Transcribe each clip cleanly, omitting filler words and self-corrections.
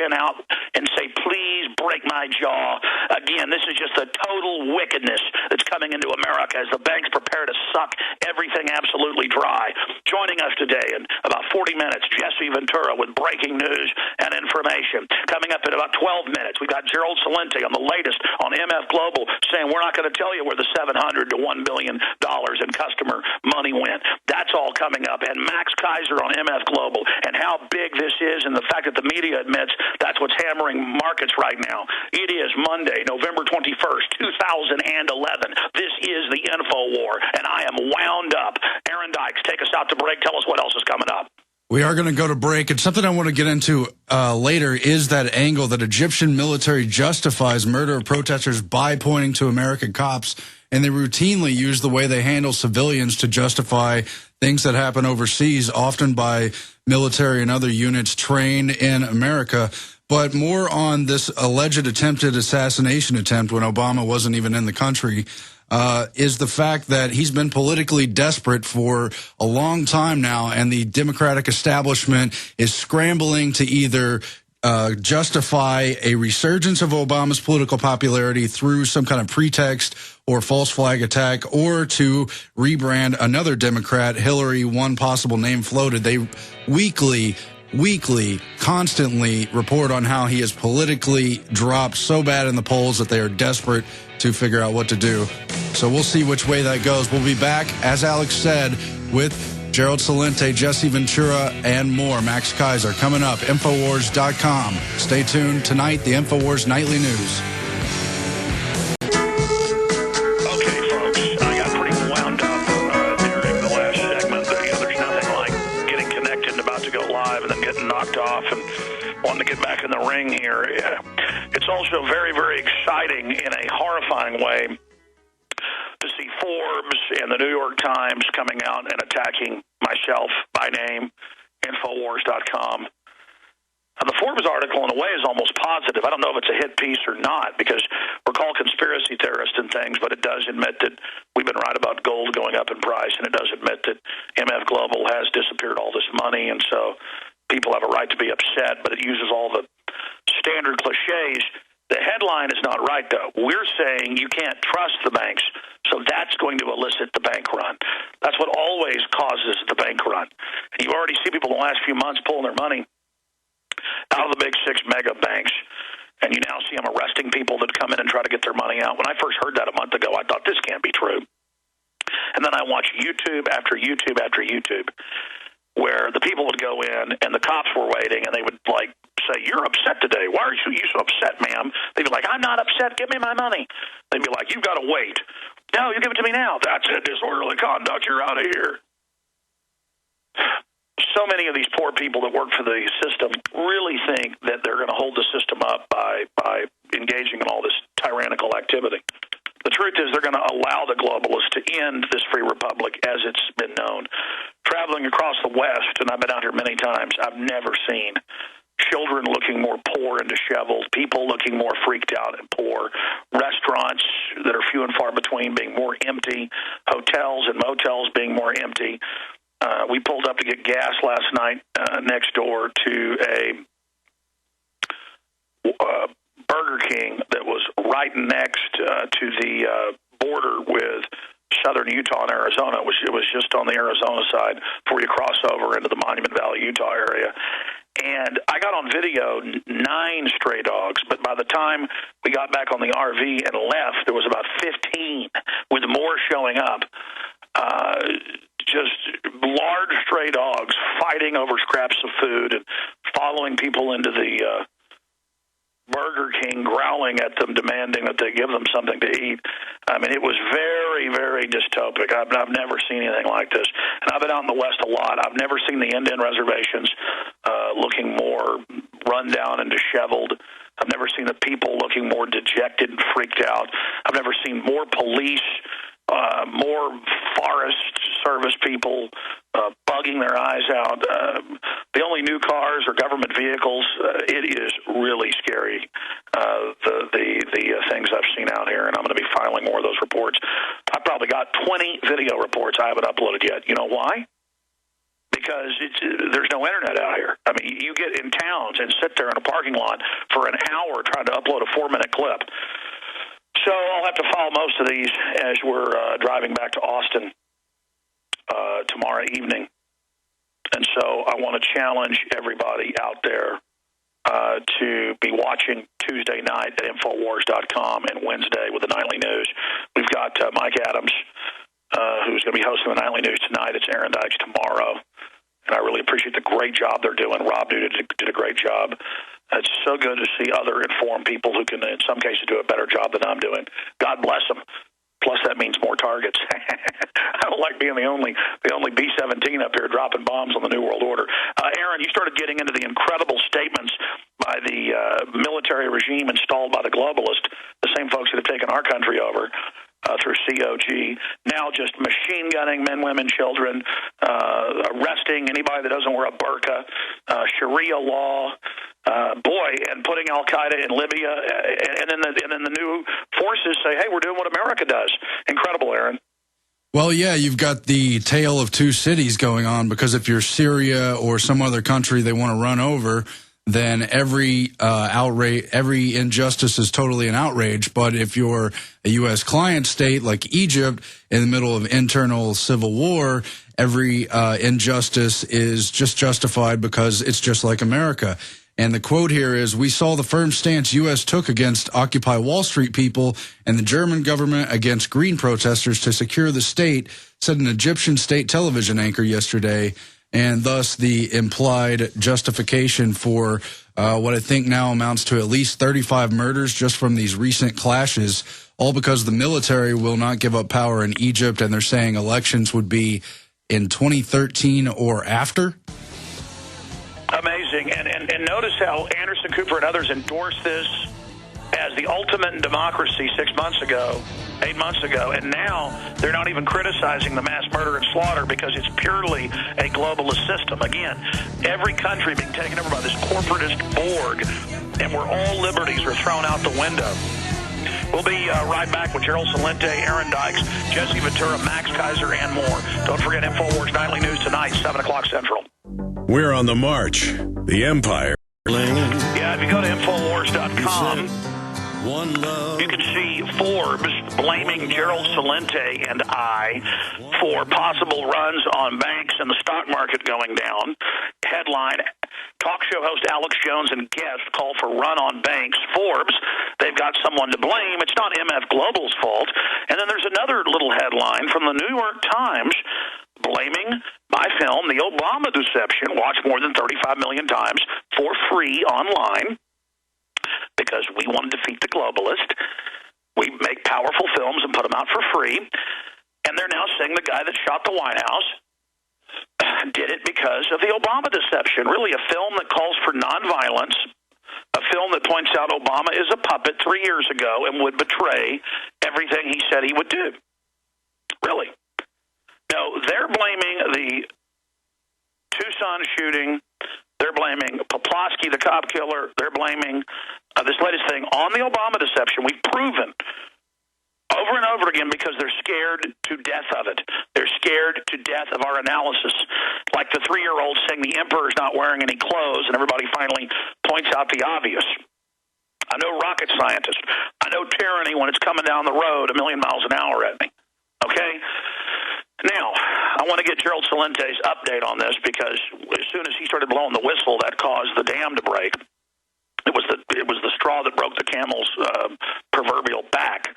spin out and say, please break my jaw. Again, this is just the total wickedness that's coming into America as the banks prepare to suck everything absolutely dry. Joining us today in about 40 minutes, Jesse Ventura with breaking news and information. Coming up in about 12 minutes, we've got Gerald Celente on the latest on MF Global saying we're not going to tell you where the $700 to $1 billion in customer money went. That's all coming up. And Max Keiser on MF Global and how big this is and the fact that the media admits that's what's hammering markets right now. It is Monday, November 21st, 2011. This is the Info War, and I am wound up. Aaron Dykes, take us out to break. Tell us what else is coming up. We are going to go to break, and something I want to get into later is that angle that Egyptian military justifies murder of protesters by pointing to American cops, and they routinely use the way they handle civilians to justify things that happen overseas, often by military and other units trained in America. But more on this alleged attempted assassination attempt when Obama wasn't even in the country. Is the fact that he's been politically desperate for a long time now, and the Democratic establishment is scrambling to either justify a resurgence of Obama's political popularity through some kind of pretext or false flag attack, or to rebrand another Democrat, Hillary, one possible name floated. They weekly, constantly report on how he is politically dropped so bad in the polls that they are desperate to figure out what to do. So we'll see which way that goes. We'll be back, as Alex said, with Gerald Celente, Jesse Ventura, and more. Max Keiser coming up. Infowars.com. Stay tuned tonight, the Infowars Nightly News. Okay, folks, I got pretty wound up during the last segment. There's nothing like getting connected and about to go live and then getting knocked off and wanting to get back in the ring here. It's also very, very exciting in a horrifying way to see Forbes and the New York Times coming out and attacking myself by name, Infowars.com. The Forbes article, in a way, is almost positive. I don't know if it's a hit piece or not, because we're called conspiracy theorists and things, but it does admit that we've been right about gold going up in price, and it does admit that MF Global has disappeared all this money, and so people have a right to be upset, but it uses all the standard cliches. The headline is not right, though. We're saying you can't trust the banks, so that's going to elicit the bank run. That's what always causes the bank run. And you already see people in the last few months pulling their money out of the big six mega banks, and you now see them arresting people that come in and try to get their money out. When I first heard that a month ago, I thought, this can't be true. And then I watched YouTube after YouTube after YouTube, where the people would go in and the cops were waiting, and they would, like, say, you're upset today. Why are you so upset, ma'am? They'd be like, I'm not upset. Give me my money. They'd be like, you've got to wait. No, you give it to me now. That's it. Disorderly conduct. You're out of here. So many of these poor people that work for the system really think that they're going to hold the system up by engaging in all this tyrannical activity. The truth is they're going to allow the globalists to end this free republic as it's been known. Traveling across the West, and I've been out here many times, I've never seen children looking more poor and disheveled, people looking more freaked out and poor, restaurants that are few and far between being more empty, hotels and motels being more empty. We pulled up to get gas last night next door to a Burger King that was right next to the border with southern Utah and Arizona. It was just on the Arizona side before you cross over into the Monument Valley, Utah area. And I got on video 9 stray dogs, but by the time we got back on the RV and left, there was about 15, with more showing up. Just large stray dogs fighting over scraps of food and following people into the Burger King, growling at them, demanding that they give them something to eat. I mean, it was very, very dystopic. I've never seen anything like this. And I've been out in the West a lot. I've never seen the Indian reservations looking more run down and disheveled. I've never seen the people looking more dejected and freaked out. I've never seen more police, more Forest Service people bugging their eyes out. The only new cars are government vehicles. It is really scary, the things I've seen out here, and I'm going to be filing more of those reports. I've probably got 20 video reports I haven't uploaded yet. You know why? Because there's no internet out here. I mean, you get in towns and sit there in a parking lot for an hour trying to upload a 4-minute clip. So I'll have to follow most of these as we're driving back to Austin tomorrow evening. And so I want to challenge everybody out there to be watching Tuesday night at Infowars.com and Wednesday with the Nightly News. We've got Mike Adams, who's going to be hosting the Nightly News tonight. It's Aaron Dykes tomorrow. And I really appreciate the great job they're doing. Rob did a great job. It's so good to see other informed people who can, in some cases, do a better job than I'm doing. God bless them. Plus, that means more targets. I don't like being the only B-17 up here dropping bombs on the New World Order. Aaron, you started getting into the incredible statements by the military regime installed by the globalists, the same folks that have taken our country over through COG, now just machine gunning men, women, children, arresting anybody that doesn't wear a burqa, Sharia law, and putting Al-Qaeda in Libya, and then the new forces say, hey, we're doing what America does. Incredible, Aaron. Well, yeah, you've got the tale of two cities going on, because if you're Syria or some other country they want to run over, then every outrage, every injustice is totally an outrage. But if you're a U.S. client state like Egypt in the middle of internal civil war, every injustice is just justified because it's just like America. And the quote here is, "We saw the firm stance U.S. took against Occupy Wall Street people and the German government against green protesters to secure the state," said an Egyptian state television anchor yesterday. And thus the implied justification for what I think now amounts to at least 35 murders just from these recent clashes, all because the military will not give up power in Egypt, and they're saying elections would be in 2013 or after. Amazing. And notice how Anderson Cooper and others endorsed this as the ultimate in democracy 8 months ago, and now they're not even criticizing the mass murder and slaughter because it's purely a globalist system. Again, every country being taken over by this corporatist Borg, and where all liberties are thrown out the window. We'll be right back with Gerald Celente, Aaron Dykes, Jesse Ventura, Max Keiser, and more. Don't forget Infowars Nightly News tonight, 7 o'clock Central. We're on the march. The Empire. Yeah, if you go to Infowars.com, you can see Forbes blaming Gerald Celente and I for possible runs on banks and the stock market going down. Headline, talk show host Alex Jones and guest call for run on banks. Forbes, they've got someone to blame. It's not MF Global's fault. And then there's another little headline from the New York Times blaming my film, The Obama Deception, watched more than 35 million times for free online. Because we want to defeat the globalist. We make powerful films and put them out for free. And they're now saying the guy that shot the White House did it because of the Obama deception. Really a film that calls for nonviolence, a film that points out Obama is a puppet 3 years ago and would betray everything he said he would do. Really. No, they're blaming the Tucson shooting. They're blaming Poplawski, the cop killer. They're blaming this latest thing on the Obama deception. We've proven over and over again because they're scared to death of it. They're scared to death of our analysis. Like the 3-year-old saying the emperor's not wearing any clothes, and everybody finally points out the obvious. I know rocket scientists. I know tyranny when it's coming down the road a million miles an hour at me. Okay? Now, I want to get Gerald Celente's update on this because as soon as he started blowing the whistle, that caused the dam to break. It was the straw that broke the camel's proverbial back.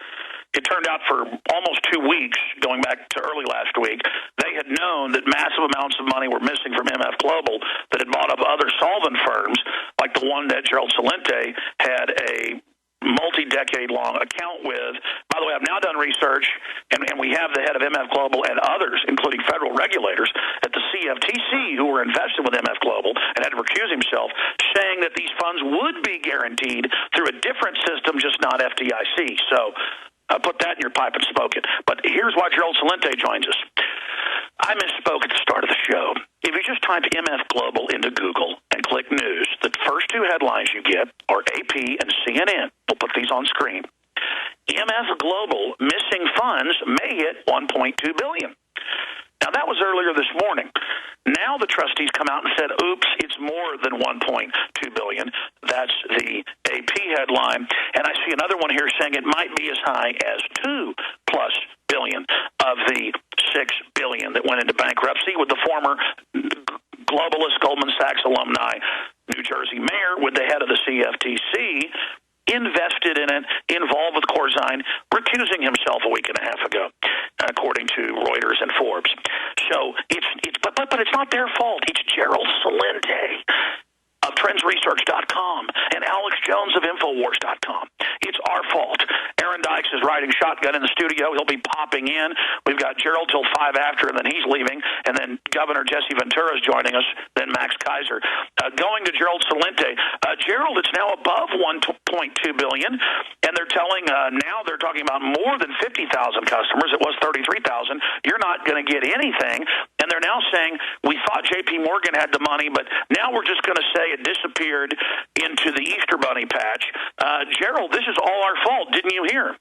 It turned out for almost 2 weeks, going back to early last week, they had known that massive amounts of money were missing from MF Global that had bought up other solvent firms, like the one that Gerald Celente had a multi-decade-long account with. By the way, I've now done research, and we have the head of MF Global and others, including federal regulators at the CFTC, who were invested with MF Global and had to recuse himself, saying that these funds would be guaranteed through a different system, just not FDIC. So put that in your pipe and smoke it. But here's why Gerald Celente joins us. I misspoke at the start of the show. If you just type MF Global into Google and click News, the first 2 headlines you get are AP and CNN. We'll put these on screen. MF Global missing funds may hit $1.2 billion. Now, that was earlier this morning. Now the trustees come out and said, oops, it's more than $1.2 billion. That's the AP headline. And I see another one here saying it might be as high as $2+ billion of the $6 billion that went into bankruptcy, with the former globalist Goldman Sachs alumni, New Jersey mayor, with the head of the CFTC, invested in it, involved with Corzine, recusing himself a week and a half ago, according to Reuters and Forbes. So but it's not their fault. It's Gerald Celente of TrendsResearch.com and Alex Jones of Infowars.com. It's our fault. Aaron Dykes is riding shotgun in the studio. He'll be popping in. We've got Gerald till 5 after, and then he's leaving. And then Governor Jesse Ventura is joining us, then Max Keiser. Going to Gerald Celente. Gerald, it's now above $1.2 billion, and they're telling, now they're talking about more than 50,000 customers. It was 33,000. You're not going to get anything. And they're now saying, we thought J.P. Morgan had the money, but now we're just going to say it disappeared into the Easter Bunny patch. Gerald, this is all our fault. Didn't you hear?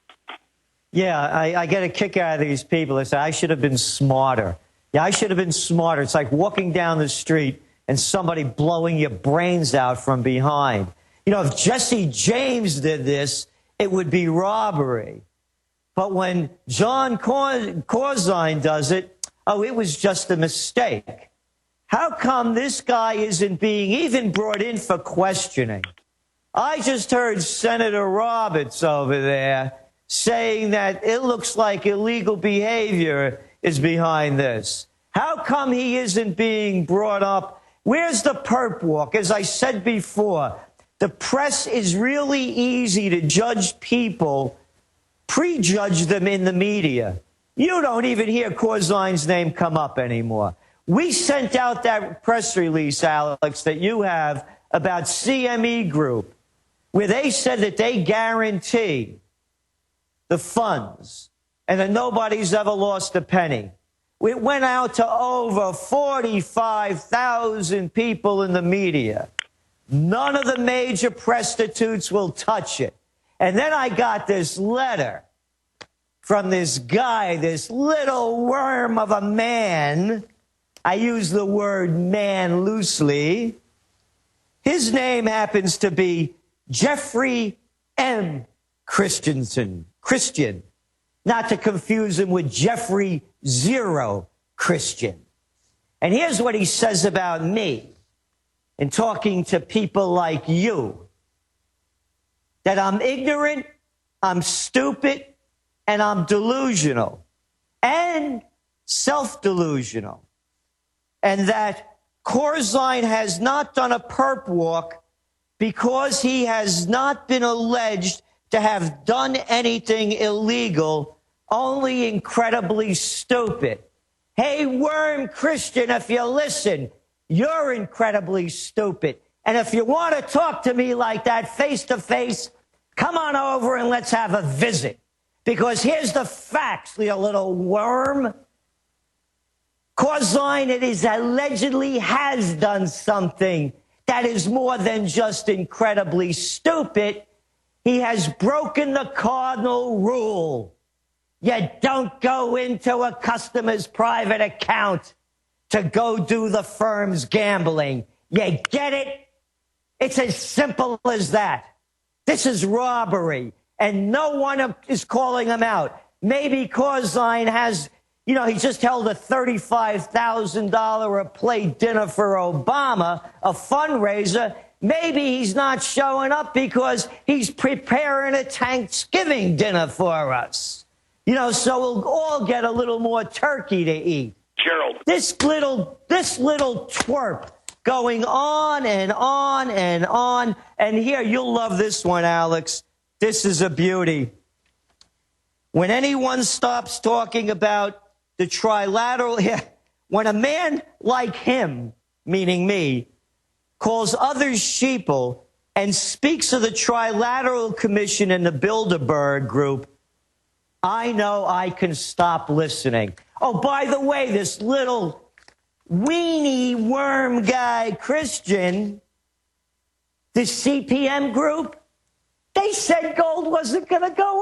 Yeah, I get a kick out of these people. They say, I should have been smarter. Yeah, I should have been smarter. It's like walking down the street and somebody blowing your brains out from behind. You know, if Jesse James did this, it would be robbery. But when John Corzine does it, oh, it was just a mistake. How come this guy isn't being even brought in for questioning? I just heard Senator Roberts over there saying that it looks like illegal behavior is behind this. How come he isn't being brought up? Where's the perp walk? As I said before, the press is really easy to judge people, prejudge them in the media. You don't even hear Corzine's name come up anymore. We sent out that press release, Alex, that you have about CME Group, where they said that they guarantee the funds and that nobody's ever lost a penny. It went out to over 45,000 people in the media. None of the major prostitutes will touch it. And then I got this letter from this guy, this little worm of a man. I use the word man loosely. His name happens to be Jeffrey M. Christian, not to confuse him with Jeffrey Zero Christian. And here's what he says about me in talking to people like you, that I'm ignorant, I'm stupid, and I'm delusional and self-delusional, and that Corzine has not done a perp walk because he has not been alleged to have done anything illegal, only incredibly stupid. Hey, Worm Christian, if you listen, you're incredibly stupid. And if you want to talk to me like that face to face, come on over and let's have a visit. Because here's the facts, you little worm. Corzine, it is allegedly has done something that is more than just incredibly stupid. He has broken the cardinal rule. You don't go into a customer's private account to go do the firm's gambling. You get it? It's as simple as that. This is robbery, and no one is calling him out. Maybe Corzine has, you know, he just held a $35,000 a plate dinner for Obama, a fundraiser. Maybe he's not showing up because he's preparing a Thanksgiving dinner for us. You know, so we'll all get a little more turkey to eat. Gerald. This little twerp going on and on and on. And here, you'll love this one, Alex. This is a beauty. When anyone stops talking about the trilateral, when a man like him, meaning me, calls others sheeple and speaks of the Trilateral Commission and the Bilderberg Group, I know I can stop listening. Oh, by the way, this little weenie worm guy, Christian, the CPM group, they said gold wasn't going to go